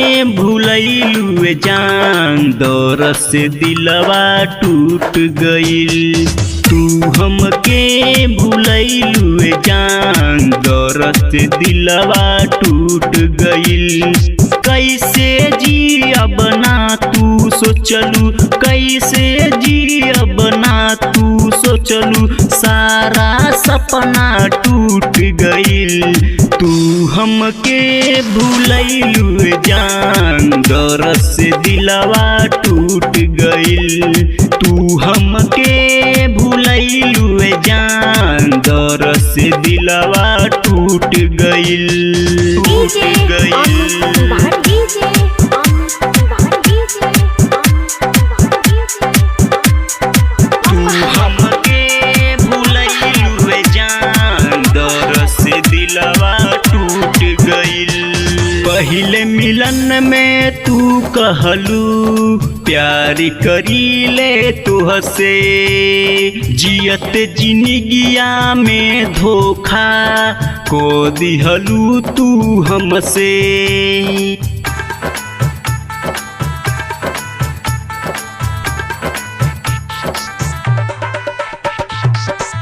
भूलैलू जान दौर से दिलवा टूट गइल। तू हमके भूलैलू जान दौर से दिलवा टूट गइल। कैसे जियब ना तू सोचलू, कैसे जियब ना तू सोचलू, सारा सपना टूट गइल। तू हमके भूलैलू जान दौर से दिलवा टूट गइल। तू हमके भूलैलू जान दौर से दिलवा टूट गइल, टूट गइल। तू हमके भूलैलू जान दौर से दिलवा टूट गइल। पहले मिलन में तू कहलू प्यार करीले तुहसे, जियत जिंदगिया में धोखा को दिहलू तू हमसे।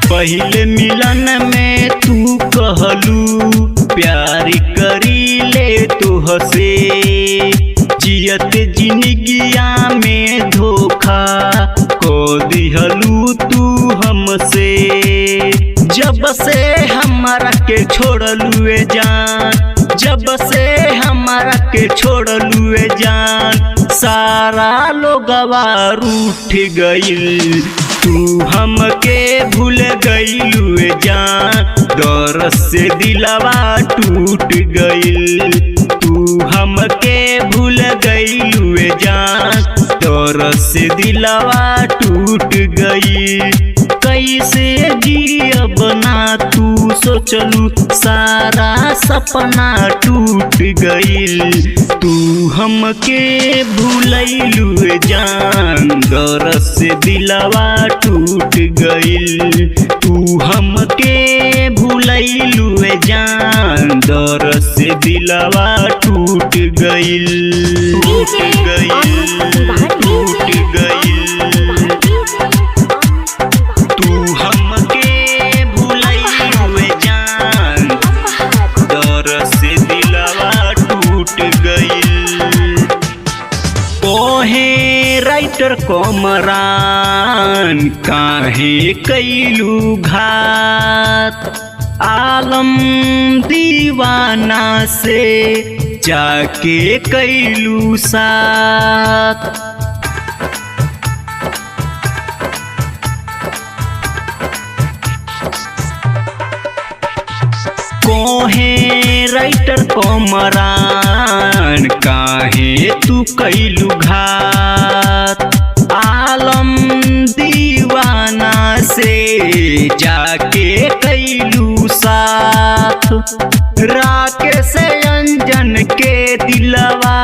पहले मिलन में तू कहलू प्यार करीले तुहसे, जियत जिंदगिया में धोखा को दिहलू तू हमसे। जब से हमारा के छोड़लू जान, जब से हमारा के छोड़लू जान, सारा लोगवा रूठ गइल। तू हमके भूल गइलू जान दौर से दिलवा टूट गइल। तू हमके भूल गइलू जान दौर से दिलवा टूट गइल। कैसे जियब ना तू सोचलू, सारा सपना टूट गइल। तू हमके भूलैलू जान दौर से दिलवा टूट गइल। तू हमके भूलैलू जान दौर से दिलवा टूट गइल, टूट गइल, टूट गइल। तू हमके भूलैलू जान दौर से दिलवा टूट गइल। ओहे राइटर कमरान काहे कैलू घात, आलम दीवाना से जाके कैलू साथ। कोहे राइटर कमरान काहे तू कैलू घात, आलम दीवाना से जाके कैलू साथ। राकेश अंजन के दिलवा,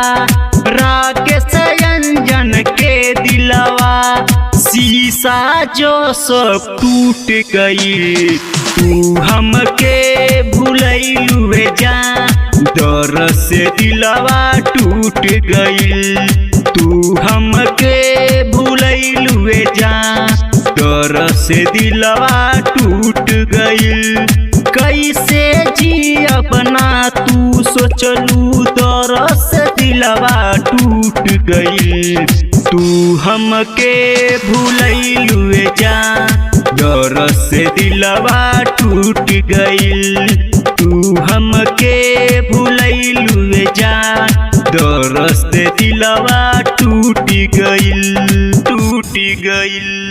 राकेश अंजन के दिलवा शीशा जो सब टूट गई। तू हमके भूलैलू जान दौर से दिलवा टूट गइल। तू हमके भूलैलू जान दौर से दिलवा टूट गइल। कैसे जियब ना तू सोचलू दौर से दिलवा टूट गइल। तू हमके भूलैलू जान दौर से दिलवा टूट गइल। तू हमके भूलैलू जान दौर से दिलवा टूट गइल, टूट गइल।